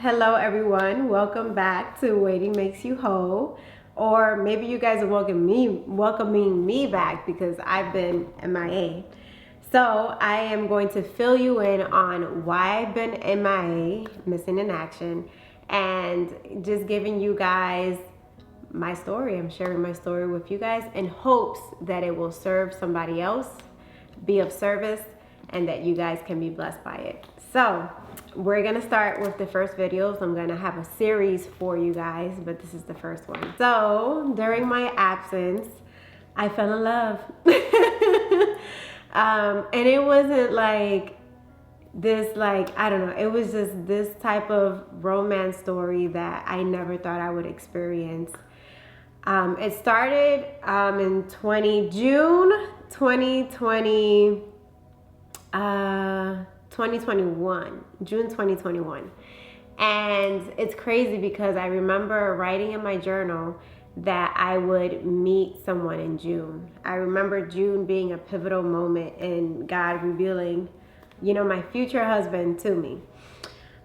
Hello everyone, welcome back to Waiting Makes You Whole. Or maybe you guys are welcoming me back because I've been MIA. So I am going to fill you in on why I've been MIA, missing in action, and just giving you guys my story. I'm sharing my story with you guys in hopes that it will serve somebody else, be of service, and that you guys can be blessed by it. So we're gonna start with the first videos. I'm gonna have a series for you guys, but this is the first one. So during my absence, I fell in love. And it wasn't like this, I don't know, it was just this type of romance story that I never thought I would experience. It started in June 2020, 2021, June 2021. And it's crazy because I remember writing in my journal that I would meet someone in June. I remember June being a pivotal moment in God revealing, my future husband to me.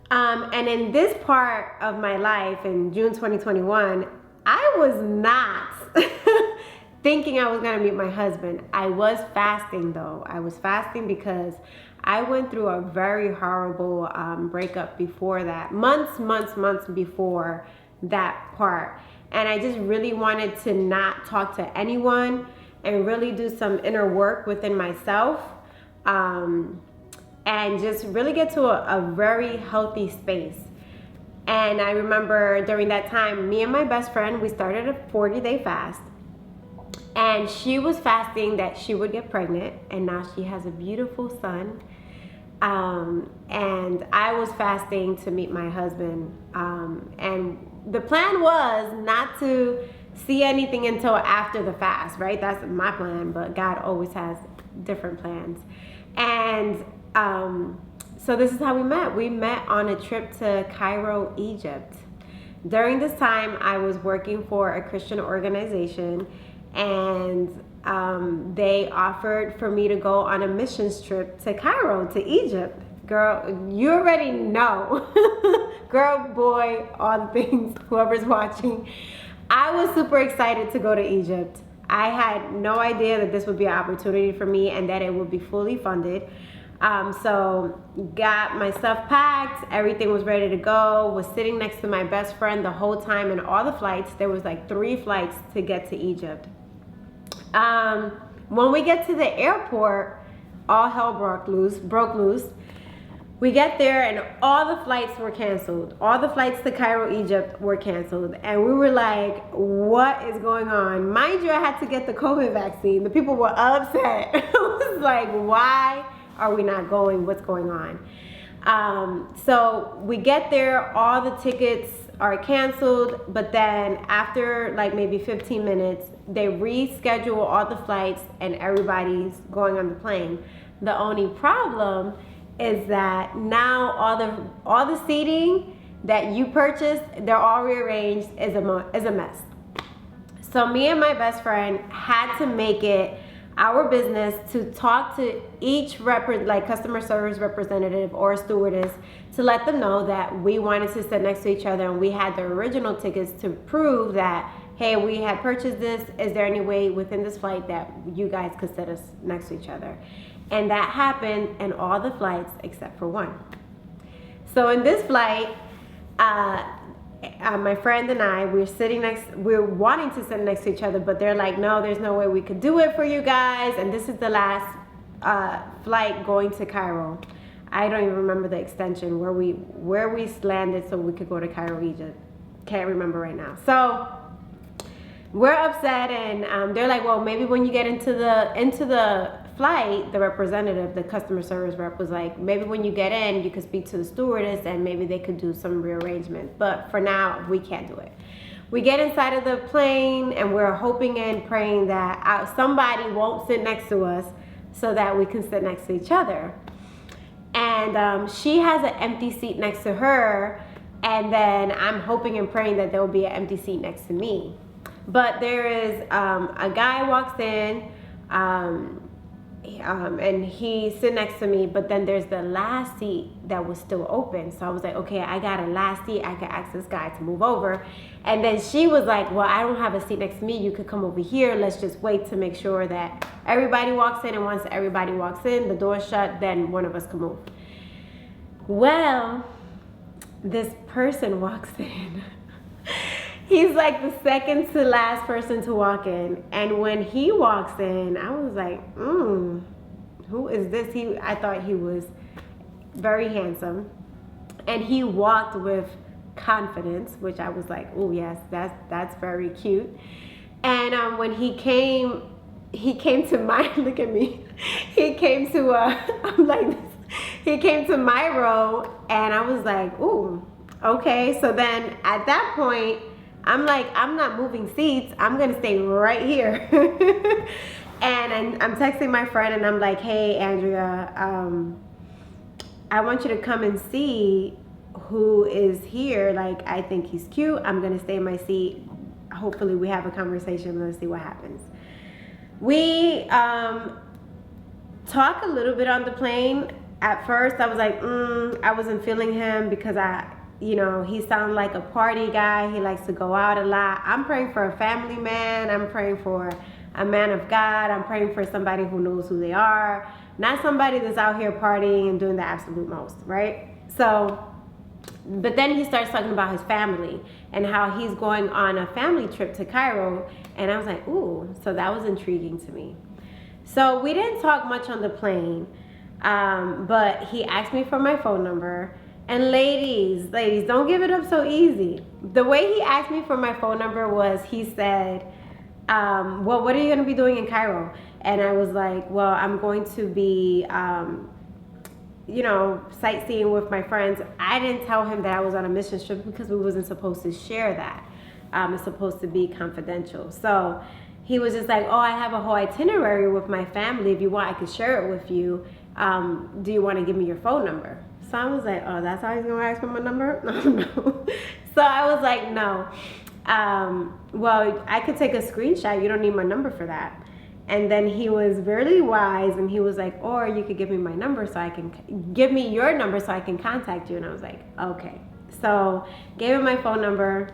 And in this part of my life in June 2021, I was not thinking I was gonna meet my husband. I was fasting though. I was fasting because I went through a very horrible breakup before that, months before that part. And I just really wanted to not talk to anyone and really do some inner work within myself. And just really get to a very healthy space. And I remember during that time, me and my best friend, we started a 40-day fast. And she was fasting that she would get pregnant, and now she has a beautiful son. And I was fasting to meet my husband. And the plan was not to see anything until after the fast, right? That's my plan, but God always has different plans. And so this is how we met. We met on a trip to Cairo, Egypt. During this time, I was working for a Christian organization, and they offered for me to go on a missions trip to Cairo, to Egypt. Girl, you already know. Girl, boy, all the things, whoever's watching. I was super excited to go to Egypt. I had no idea that this would be an opportunity for me and that it would be fully funded. So got my stuff packed, everything was ready to go, was sitting next to my best friend the whole time in all the flights. There was like 3 flights to get to Egypt. When we get to the airport, all hell broke loose. We get there and all the flights were canceled. All the flights to Cairo, Egypt were canceled. And we were like, what is going on? Mind you, I had to get the COVID vaccine. The people were upset. It was like, why are we not going? What's going on? So we get there, all the tickets are canceled, but then after like maybe 15 minutes, they reschedule all the flights and everybody's going on the plane. The only problem is that now all the seating that you purchased, they're all rearranged, is a mess. So me and my best friend had to make it our business to talk to each customer service representative or stewardess to let them know that we wanted to sit next to each other and we had the original tickets to prove that, hey, we had purchased this. Is there any way within this flight that you guys could sit us next to each other? And that happened in all the flights except for one. So in this flight, my friend and I, we're wanting to sit next to each other, but they're like, no, there's no way we could do it for you guys. And this is the last flight going to Cairo. I don't even remember the extension where we landed so we could go to Cairo, Egypt. Can't remember right now. So we're upset, and they're like, well, maybe when you get into the flight, the representative, the customer service rep was like, maybe when you get in, you could speak to the stewardess and maybe they could do some rearrangement. But for now, we can't do it. We get inside of the plane and we're hoping and praying that somebody won't sit next to us so that we can sit next to each other. And she has an empty seat next to her, and then I'm hoping and praying that there will be an empty seat next to me. But there is a guy walks in, and he sit next to me, but then there's the last seat that was still open. So I was like, okay, I got a last seat. I could ask this guy to move over. And then she was like, well, I don't have a seat next to me. You could come over here. Let's just wait to make sure that everybody walks in. And once everybody walks in, the door's shut, then one of us can move. Well, this person walks in. He's like the second to last person to walk in. And when he walks in, I was like, who is this? I thought he was very handsome. And he walked with confidence, which I was like, oh yes, that's very cute. And when he came to my, look at me. He came to, I'm like this. He came to my row and I was like, ooh, okay. So then at that point, I'm like, I'm not moving seats. I'm going to stay right here. And I'm texting my friend and I'm like, hey, Andrea, I want you to come and see who is here. Like, I think he's cute. I'm going to stay in my seat. Hopefully we have a conversation. Let's see what happens. We talk a little bit on the plane. At first, I was like, I wasn't feeling him because he sounded like a party guy. He likes to go out a lot. I'm praying for a family man. I'm praying for a man of God. I'm praying for somebody who knows who they are. Not somebody that's out here partying and doing the absolute most, right? So, but then he starts talking about his family and how he's going on a family trip to Cairo. And I was like, ooh, so that was intriguing to me. So we didn't talk much on the plane, but he asked me for my phone number. And ladies, don't give it up so easy. The way he asked me for my phone number was, he said, well, what are you going to be doing in Cairo? And I was like, well, I'm going to be, sightseeing with my friends. I didn't tell him that I was on a mission trip because we wasn't supposed to share that. It's supposed to be confidential. So he was just like, oh, I have a whole itinerary with my family. If you want, I could share it with you. Do you want to give me your phone number? So I was like, oh, that's how he's going to ask for my number? No. So I was like, no. Well, I could take a screenshot. You don't need my number for that. And then he was really wise and he was like, or you could give me my number so I can, give me your number so I can contact you. And I was like, okay. So gave him my phone number.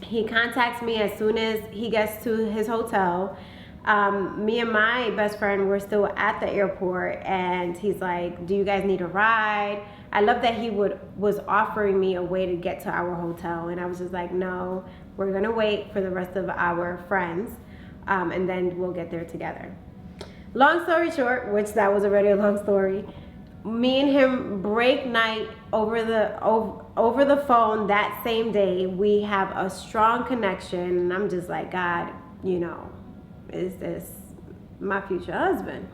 He contacts me as soon as he gets to his hotel. Me and my best friend were still at the airport and he's like, do you guys need a ride? I love that he was offering me a way to get to our hotel. And I was just like, no, we're going to wait for the rest of our friends. And then we'll get there together. Long story short, which that was already a long story, me and him break night over the phone that same day. We have a strong connection. And I'm just like, God, is this my future husband?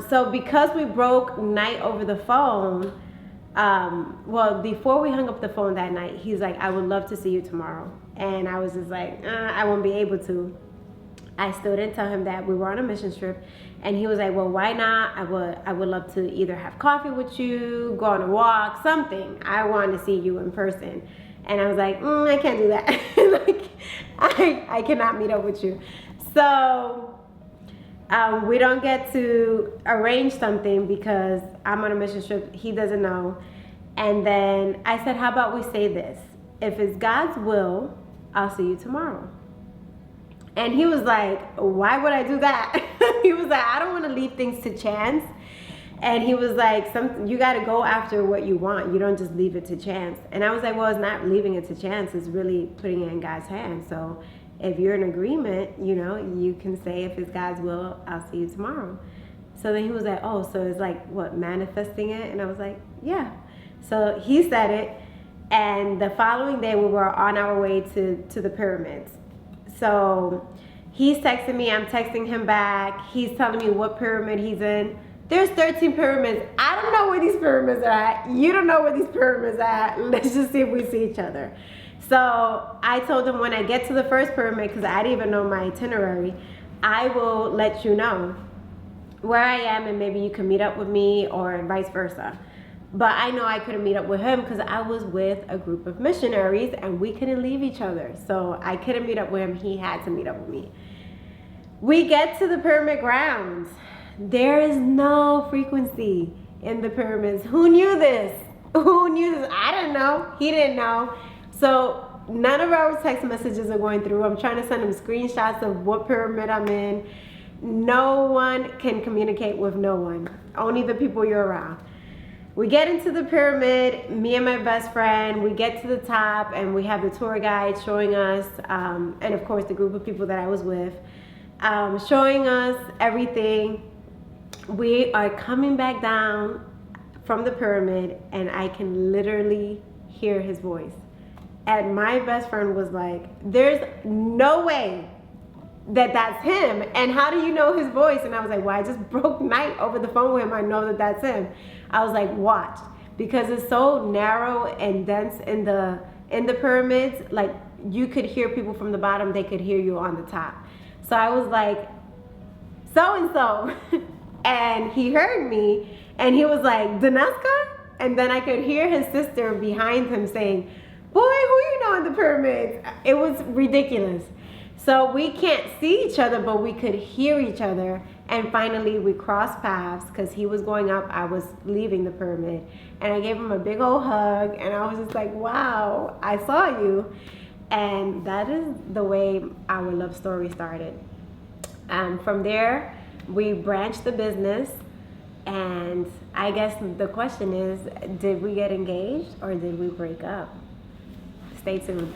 So because we broke night over the phone, well, before we hung up the phone that night, he's like, I would love to see you tomorrow. And I was just like, I won't be able to. I still didn't tell him that we were on a mission trip. And he was like, well, why not? I would love to either have coffee with you, go on a walk, something. I want to see you in person. And I was like, I can't do that. Like, I cannot meet up with you. So we don't get to arrange something because I'm on a mission trip. He doesn't know. And then I said, how about we say this? If it's God's will, I'll see you tomorrow. And he was like, why would I do that? He was like, I don't want to leave things to chance. And he was like, you got to go after what you want. You don't just leave it to chance. And I was like, well, it's not leaving it to chance. It's really putting it in God's hands. So if you're in agreement, you can say, if it's God's will, I'll see you tomorrow. So then he was like, oh, so it's like, what, manifesting it? And I was like, yeah. So he said it. And the following day, we were on our way to the pyramids. So he's texting me. I'm texting him back. He's telling me what pyramid he's in. There's 13 pyramids. I don't know where these pyramids are at. You don't know where these pyramids are at. Let's just see if we see each other. So I told him when I get to the first pyramid, because I didn't even know my itinerary, I will let you know where I am and maybe you can meet up with me or vice versa. But I know I couldn't meet up with him because I was with a group of missionaries and we couldn't leave each other. So I couldn't meet up with him. He had to meet up with me. We get to the pyramid grounds. There is no frequency in the pyramids. Who knew this? Who knew this? I didn't know. He didn't know. So none of our text messages are going through. I'm trying to send him screenshots of what pyramid I'm in. No one can communicate with no one. Only the people you're around. We get into the pyramid, me and my best friend, we get to the top and we have the tour guide showing us, and of course the group of people that I was with, showing us everything. We are coming back down from the pyramid and I can literally hear his voice. And my best friend was like, there's no way that that's him, and how do you know his voice? And I was like, well, I just broke night over the phone with him. I know that that's him. I was like, watch, because it's so narrow and dense in the pyramids. Like you could hear people from the bottom, they could hear you on the top. So I was like, so and so, and he heard me, and he was like, Daneska, and then I could hear his sister behind him saying, boy, who you know in the pyramids? It was ridiculous. So we can't see each other, but we could hear each other. And finally we crossed paths because he was going up, I was leaving the pyramid. And I gave him a big old hug and I was just like, wow, I saw you. And that is the way our love story started. From there, we branched the business. And I guess the question is, did we get engaged or did we break up? Stay tuned.